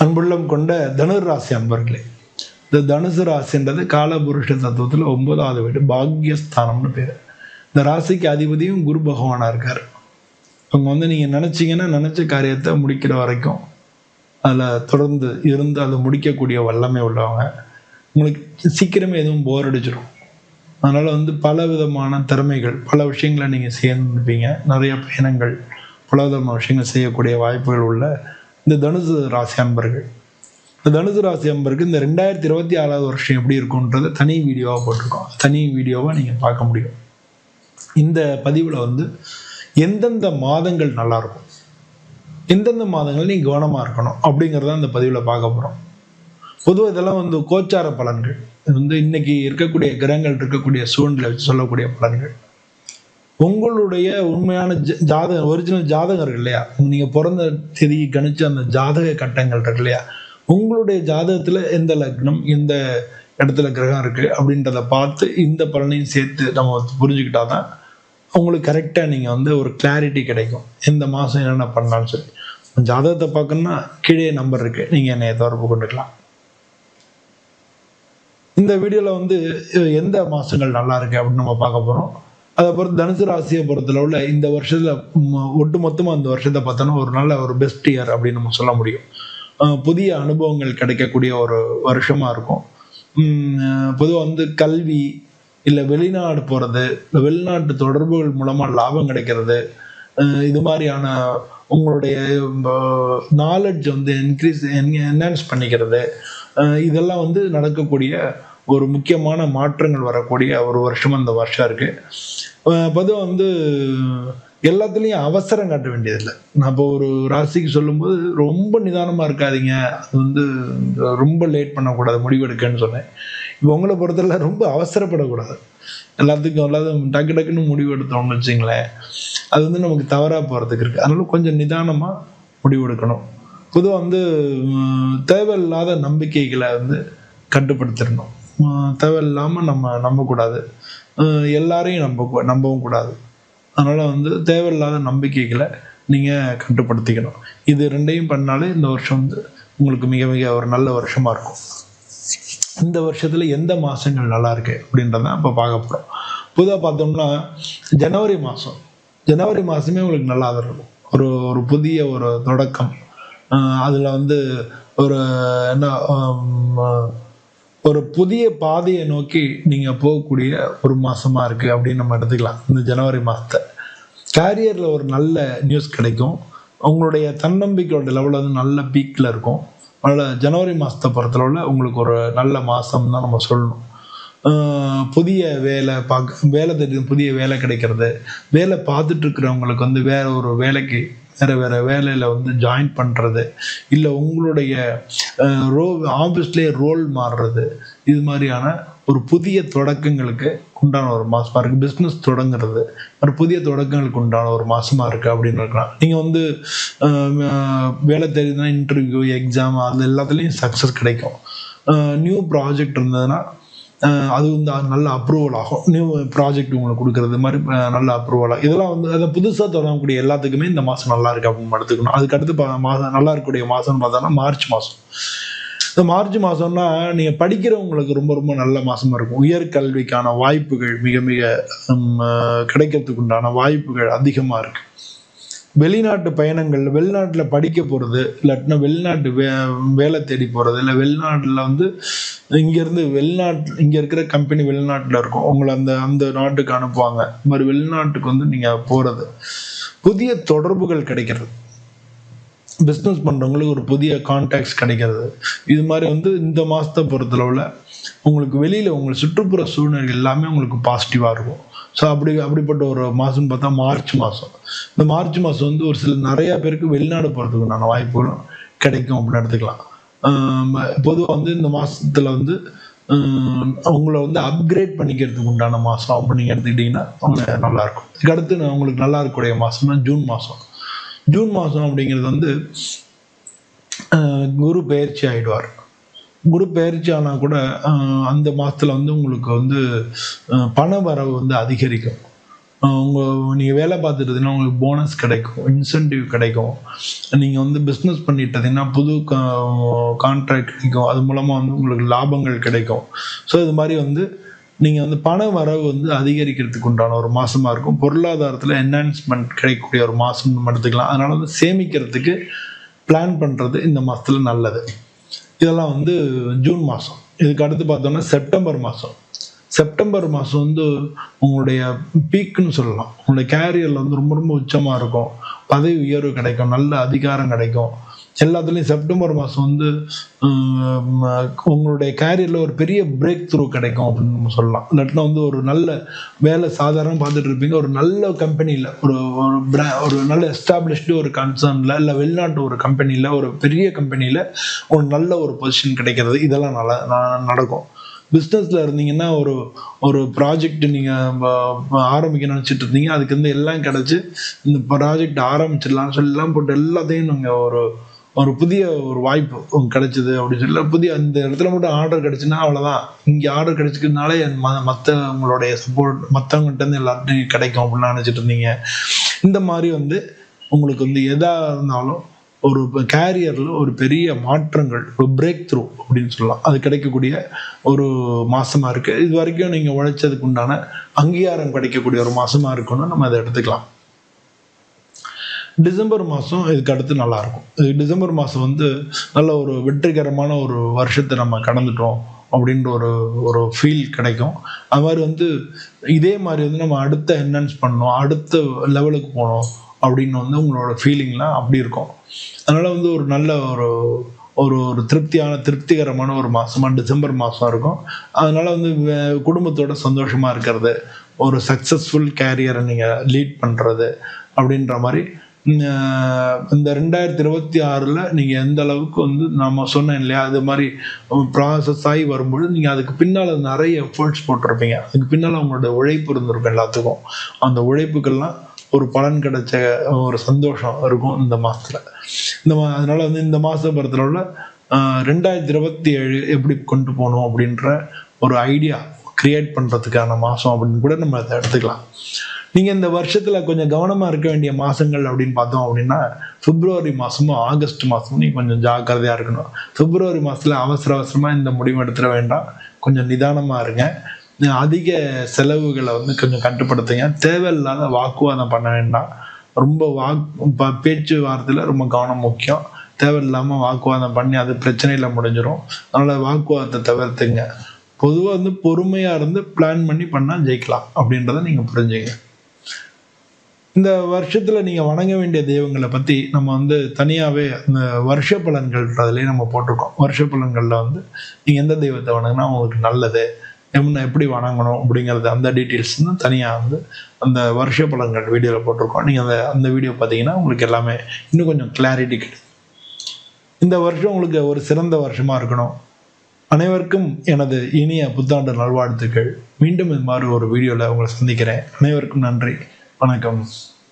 அன்புள்ளம் கொண்ட தனுர் ராசி அன்பர்களே, இந்த தனுசு ராசின்றது காலபுருஷ தத்துவத்தில் 9வது வீடு, பாக்யஸ்தானம்னு பேர். இந்த ராசிக்கு அதிபதியும் குரு பகவானா இருக்காரு. அவங்க நீங்க நினைச்சீங்கன்னா நினைச்ச காரியத்தை முடிக்கிற வரைக்கும் அதில் தொடர்ந்து இருந்து அதை முடிக்கக்கூடிய வல்லமை உள்ளவங்க. உங்களுக்கு சீக்கிரமே எதுவும் போர் அடிச்சிடும். அதனால பல விதமான திறமைகள், பல விஷயங்களை நீங்க சேர்ந்துப்பீங்க. நிறைய பயணங்கள், பல விதமான விஷயங்கள் செய்யக்கூடிய வாய்ப்புகள் உள்ள இந்த தனுசு ராசி அன்பர்கள். இந்த தனுசு ராசி அன்பருக்கு இந்த 2026 வருஷம் எப்படி இருக்கும்ன்றத தனி வீடியோவாக போட்டிருக்கோம். தனி வீடியோவாக நீங்கள் பார்க்க முடியும். இந்த பதிவில் எந்தெந்த மாதங்கள் நல்லா இருக்கும், எந்தெந்த மாதங்கள் நீங்கள் கவனமாக இருக்கணும் அப்படிங்கிறத இந்த பதிவில் பார்க்க போகிறோம். பொதுவாக இதெல்லாம் கோச்சார பலன்கள். இன்னைக்கு இருக்கக்கூடிய கிரகங்கள் இருக்கக்கூடிய சூழ்நிலை வச்சு சொல்லக்கூடிய பலன்கள். உங்களுடைய உண்மையான ஒரிஜினல் ஜாதகம் இருக்கு இல்லையா, நீங்க பிறந்த தேதி கணிச்ச அந்த ஜாதக கட்டங்கள் இருக்கு இல்லையா, உங்களுடைய ஜாதகத்துல எந்த லக்னம் எந்த இடத்துல கிரகம் இருக்கு அப்படின்றத பார்த்து இந்த பலனையும் சேர்த்து நம்ம புரிஞ்சுக்கிட்டாதான் உங்களுக்கு கரெக்டா நீங்க ஒரு கிளாரிட்டி கிடைக்கும். எந்த மாசம் என்னென்ன பண்ணலாம்னு சொல்லி ஜாதகத்தை பார்க்கணும்னா கீழே நம்பர் இருக்கு, நீங்க என்னைய தொடர்பு கொண்டுக்கலாம். இந்த வீடியோல எந்த மாசங்கள் நல்லா இருக்கு அப்படின்னு நம்ம பார்க்க போறோம். அதை பொறுத்து தனுசு ராசியை பொறுத்தளவுல இந்த வருஷத்துல ஒட்டு மொத்தமா இந்த வருஷத்தை பார்த்தோன்னா ஒரு நல்ல ஒரு பெஸ்ட் இயர் அப்படின்னு நம்ம சொல்ல முடியும். புதிய அனுபவங்கள் கிடைக்கக்கூடிய ஒரு வருஷமா இருக்கும். பொதுவாக கல்வி இல்லை வெளிநாடு போறது, இல்லை வெளிநாட்டு தொடர்புகள் மூலமா லாபம் கிடைக்கிறது, இது மாதிரியான உங்களுடைய நாலெட்ஜ் என்ஹான்ஸ் பண்ணிக்கிறது, இதெல்லாம் நடக்கக்கூடிய ஒரு முக்கியமான மாற்றங்கள் வரக்கூடிய ஒரு வருஷமா இந்த வருஷம் இருக்கு. பொதுவாக எல்லாத்துலேயும் அவசரம் காட்ட வேண்டியதில்லை. நான் இப்போ ஒரு ராசிக்கு சொல்லும்போது ரொம்ப நிதானமாக இருக்காதீங்க, அது ரொம்ப லேட் பண்ணக்கூடாது முடிவெடுக்கன்னு சொன்னேன். இப்போ உங்களை பொறுத்தவரை ரொம்ப அவசரப்படக்கூடாது. எல்லாத்துக்கும் டக்கு டக்குன்னு முடிவு எடுத்தோம்னு வச்சிங்களேன், அது நமக்கு தவறாக போகிறதுக்கு இருக்குது. அதனால கொஞ்சம் நிதானமாக முடிவெடுக்கணும். பொதுவாக தேவையில்லாத நம்பிக்கைகளை கட்டுப்படுத்திடணும். தேவையில்லாமல் நம்ம நம்பக்கூடாது, எல்லாரையும் நம்பவும் கூடாது. அதனால தேவையில்லாத நம்பிக்கைகளை நீங்க கட்டுப்படுத்திக்கணும். இது ரெண்டையும் பண்ணாலே இந்த வருஷம் உங்களுக்கு மிக மிக ஒரு நல்ல வருஷமா இருக்கும். இந்த வருஷத்துல எந்த மாசங்கள் நல்லா இருக்கு அப்படின்றத இப்ப பார்க்க போறோம். பொதுவாக பார்த்தோம்னா ஜனவரி மாசமே உங்களுக்கு நல்லா இருக்கும். ஒரு புதிய ஒரு தொடக்கம். அதுல ஒரு என்ன ஒரு புதிய பாதையை நோக்கி நீங்க போகக்கூடிய ஒரு மாசமா இருக்கு அப்படின்னு நம்ம எடுத்துக்கலாம். இந்த ஜனவரி மாசத்தை கேரியர்ல ஒரு நல்ல நியூஸ் கிடைக்கும். உங்களுடைய தன்னம்பிக்கையோட லெவல் நல்ல பீக்ல இருக்கும். அதனால ஜனவரி மாசத்தை பொறுத்தளவுல உங்களுக்கு ஒரு நல்ல மாசம் தான் நம்ம சொல்லணும். புதிய வேலை தெரியும், புதிய வேலை கிடைக்கிறது, வேலை பார்த்துட்டு இருக்கிறவங்களுக்கு வேற ஒரு வேலைக்கு வேற வேலையில ஜாயின் பண்றது, இல்லை உங்களுடைய ஆபீஸ்லேயே ரோல் மாறுறது, இது மாதிரியான ஒரு புதிய தொடக்கங்களுக்கு உண்டான ஒரு மாசமா இருக்கு. பிஸ்னஸ் தொடங்குறது, ஒரு புதிய தொடக்கங்களுக்கு உண்டான ஒரு மாசமா இருக்கு அப்படின்னு இருக்கலாம். நீங்க வேலை தெரியுதுன்னா இன்டர்வியூ, எக்ஸாம், அது எல்லாத்துலேயும் சக்ஸஸ் கிடைக்கும். நியூ ப்ராஜெக்ட் இருந்ததுன்னா அது நல்ல அப்ரூவல் ஆகும். நியூ ப்ராஜெக்ட் உங்களுக்கு கொடுக்கறது மாதிரி நல்ல அப்ரூவல் ஆகும். இதெல்லாம் அதை புதுசாக தொடங்கக்கூடிய எல்லாத்துக்குமே இந்த மாதம் நல்லா இருக்கு அப்படின்னு எடுத்துக்கணும். அதுக்கடுத்து மாதம் நல்லா இருக்கக்கூடிய மாதம்னு பார்த்தோம்னா மார்ச் மாதம். இந்த மார்ச் மாதம்னா நீங்கள் படிக்கிறவங்களுக்கு ரொம்ப ரொம்ப நல்ல மாதமாக இருக்கும். உயர்கல்விக்கான வாய்ப்புகள் மிக மிக கிடைக்கிறதுக்கு உண்டான வாய்ப்புகள் அதிகமாக இருக்கு. வெளிநாட்டு பயணங்கள், வெளிநாட்டில் படிக்க போகிறது, இல்லாட்டினா வெளிநாட்டு வேலை தேடி போகிறது, இல்லை வெளிநாட்டில் இங்கேருந்து இங்கே இருக்கிற கம்பெனி வெளிநாட்டில் இருக்கும், உங்களை அந்த நாட்டுக்கு அனுப்புவாங்க. இந்த மாதிரி வெளிநாட்டுக்கு நீங்கள் போகிறது, புதிய தொடர்புகள் கிடைக்கிறது, பிஸ்னஸ் பண்ணுறவங்களுக்கு ஒரு புதிய கான்டாக்ட்ஸ் கிடைக்கிறது, இது மாதிரி இந்த மாதத்தை பொறுத்தளவில் உங்களுக்கு வெளியில் உங்கள் சுற்றுப்புற சூழ்நிலைகள் எல்லாமே உங்களுக்கு பாசிட்டிவாக இருக்கும். ஸோ அப்படிப்பட்ட ஒரு மாதம்னு பார்த்தா மார்ச் மாதம். இந்த மார்ச் மாதம் ஒரு சில நிறைய பேருக்கு வெளிநாடு போகிறதுக்குண்டான வாய்ப்புகளும் கிடைக்கும் அப்படின்னு எடுத்துக்கலாம். பொதுவாக இந்த மாதத்தில் உங்களை அப்கிரேட் பண்ணிக்கிறதுக்கு உண்டான மாதம் அப்படின்னு எடுத்துக்கிட்டிங்கன்னா நல்லா இருக்கும். இதுக்கடுத்து உங்களுக்கு நல்லா இருக்கக்கூடிய மாதம்னா ஜூன் மாதம். ஜூன் மாதம் அப்படிங்கிறது குரு பெயர்ச்சி ஆகிடுவார். குரு பயிற்சி ஆனால் கூட அந்த மாதத்தில் உங்களுக்கு பண வரவு அதிகரிக்கும். நீங்கள் வேலை பார்த்துட்டு இருந்தீங்கன்னா உங்களுக்கு போனஸ் கிடைக்கும், இன்சென்டிவ் கிடைக்கும். நீங்கள் வந்து பிஸ்னஸ் பண்ணிட்டு இருந்தீங்கன்னா புது கான்ட்ராக்ட் கிடைக்கும், அது மூலமாக வந்து உங்களுக்கு லாபங்கள் கிடைக்கும். ஸோ இது மாதிரி வந்து நீங்கள் வந்து பண வரவு வந்து அதிகரிக்கிறதுக்கு உண்டான ஒரு மாதமாக இருக்கும். பொருளாதாரத்தில் என்ஹான்ஸ்மெண்ட் கிடைக்கக்கூடிய ஒரு மாதம் நம்ம எடுத்துக்கலாம். அதனால் வந்து சேமிக்கிறதுக்கு பிளான் பண்ணுறது இந்த மாதத்தில் நல்லது. இதெல்லாம் வந்து ஜூன் மாதம். இதுக்கு அடுத்து பார்த்தோம்னா செப்டம்பர் மாதம். செப்டம்பர் மாதம் வந்து உங்களுடைய பீக்குன்னு சொல்லலாம். உங்களுடைய கேரியரில் வந்து ரொம்ப ரொம்ப உச்சமாக இருக்கும். பதவி உயர்வு கிடைக்கும், நல்ல அதிகாரம் கிடைக்கும். எல்லாத்துலேயும் செப்டம்பர் மாதம் வந்து உங்களுடைய கேரியரில் ஒரு பெரிய பிரேக் த்ரூ கிடைக்கும் அப்படின்னு நம்ம சொல்லலாம். இல்லாட்டினா வந்து ஒரு நல்ல வேலை சாதாரணமாக பார்த்துட்டு இருப்பீங்க, ஒரு நல்ல கம்பெனியில் ஒரு நல்ல எஸ்டாப்ளிஷ்டு ஒரு கன்சர்னில் இல்லை வெளிநாட்டு ஒரு கம்பெனியில், ஒரு பெரிய கம்பெனியில் ஒரு நல்ல ஒரு பொசிஷன் கிடைக்கிறது, இதெல்லாம் நடக்கும். பிஸ்னஸில் இருந்தீங்கன்னா ஒரு ப்ராஜெக்ட் நீங்கள் ஆரம்பிக்க நினச்சிட்டு இருந்தீங்க, அதுக்கு வந்து எல்லாம் கிடச்சி இந்த ப்ராஜெக்ட் ஆரம்பிச்சிடலாம்னு சொல்லலாம் போட்டு எல்லாத்தையும் நீங்கள் ஒரு புதிய ஒரு வாய்ப்பு கிடைச்சிது அப்படின்னு சொல்லி புதிய அந்த இடத்துல மட்டும் ஆர்டர் கிடைச்சுன்னா அவ்வளோதான். இங்கே ஆர்டர் கிடைச்சிக்கிறதுனாலே மற்றவங்களுடைய சப்போர்ட் மற்றவங்ககிட்ட எல்லாத்தையும் கிடைக்கும் அப்படின்னு நினச்சிட்டு இருந்தீங்க. இந்த மாதிரி வந்து உங்களுக்கு வந்து எதாக இருந்தாலும் ஒரு கேரியரில் ஒரு பெரிய மாற்றங்கள், ஒரு பிரேக் த்ரூ அப்படின்னு சொல்லலாம், அது கிடைக்கக்கூடிய ஒரு மாதமாக இருக்குது. இது வரைக்கும் நீங்கள் உழைச்சதுக்கு உண்டான அங்கீகாரம் கிடைக்கக்கூடிய ஒரு மாதமாக இருக்குன்னு நம்ம அதை எடுத்துக்கலாம். டிசம்பர் மாதம் இதுக்கு அடுத்து நல்லாயிருக்கும். டிசம்பர் மாதம் வந்து நல்ல ஒரு வெற்றிகரமான ஒரு வருஷத்தை நம்ம கடந்துட்டோம் அப்படின்ற ஒரு ஃபீல் கிடைக்கும். அது மாதிரி வந்து இதே மாதிரி வந்து நம்ம அடுத்த என்ஹான்ஸ் பண்ணணும், அடுத்த லெவலுக்கு போகணும் அப்படின்னு வந்து உங்களோட ஃபீலிங்லாம் அப்படி இருக்கும். அதனால் வந்து ஒரு நல்ல ஒரு திருப்திகரமான ஒரு மாதமாக டிசம்பர் மாதம் இருக்கும். அதனால் வந்து குடும்பத்தோட சந்தோஷமாக இருக்கிறது, ஒரு சக்ஸஸ்ஃபுல் கேரியரை நீங்கள் லீட் பண்ணுறது அப்படின்ற மாதிரி இந்த 2026 நீங்கள் எந்த அளவுக்கு வந்து நம்ம சொன்னேன் இல்லையா, அது மாதிரி ப்ராசஸ் ஆகி வரும்பொழுது நீங்கள் அதுக்கு பின்னால் நிறைய எஃபர்ட்ஸ் போட்டிருப்பீங்க. அதுக்கு பின்னால் அவங்களோட உழைப்பு இருந்திருக்கும் எல்லாத்துக்கும். அந்த உழைப்புக்கெல்லாம் ஒரு பலன் கிடைச்ச ஒரு சந்தோஷம் இருக்கும் இந்த மாதத்தில். அதனால வந்து இந்த மாதம் பொறுத்தளவுல 2027 எப்படி கொண்டு போகணும் அப்படின்ற ஒரு ஐடியா கிரியேட் பண்ணுறதுக்கான மாதம் அப்படின்னு கூட நம்ம அதை எடுத்துக்கலாம். நீங்கள் இந்த வருஷத்தில் கொஞ்சம் கவனமாக இருக்க வேண்டிய மாதங்கள் அப்படின்னு பார்த்தோம் அப்படின்னா பிப்ரவரி மாதமும் ஆகஸ்ட் மாதமும் நீங்கள் கொஞ்சம் ஜாக்கிரதையாக இருக்கணும். பிப்ரவரி மாதத்தில் அவசரமாக இந்த முடிவு எடுத்துட வேண்டாம், கொஞ்சம் நிதானமாக இருங்க. அதிக செலவுகளை வந்து கொஞ்சம் கட்டுப்படுத்துங்க. தேவையில்லாத வாக்குவாதம் பண்ண வேண்டாம். ரொம்ப பேச்சுவார்த்தையில் ரொம்ப கவனம் முக்கியம். தேவையில்லாமல் வாக்குவாதம் பண்ணி அது பிரச்சனையில் முடிஞ்சிடும். அதனால் வாக்குவாதத்தை தவிர்த்துங்க. பொதுவாக வந்து பொறுமையாக இருந்து பிளான் பண்ணி பண்ணால் ஜெயிக்கலாம் அப்படின்றத நீங்கள் புரிஞ்சுங்க. இந்த வருஷத்தில் நீங்கள் வணங்க வேண்டிய தெய்வங்களை பற்றி நம்ம வந்து தனியாகவே இந்த வருஷ பலன்கள்ன்றதுலேயே நம்ம போட்டிருக்கோம். வருஷ பலன்களில் வந்து நீங்கள் எந்த தெய்வத்தை வணங்கினா உங்களுக்கு நல்லது, எப்படி வணங்கணும் அப்படிங்கிறது அந்த டீட்டெயில்ஸ் தான் தனியாக வந்து அந்த வருஷ பலன்கள் வீடியோவில் போட்டிருக்கோம். நீங்கள் அந்த வீடியோ பார்த்தீங்கன்னா உங்களுக்கு எல்லாமே இன்னும் கொஞ்சம் கிளாரிட்டி கிடைக்கும். இந்த வருஷம் உங்களுக்கு ஒரு சிறந்த வருஷமாக இருக்கணும். அனைவருக்கும் எனது இனிய புத்தாண்டு நல்வாழ்த்துக்கள். மீண்டும் இது மாதிரி ஒரு வீடியோவில் உங்களை சந்திக்கிறேன். அனைவருக்கும் நன்றி, வணக்கம்.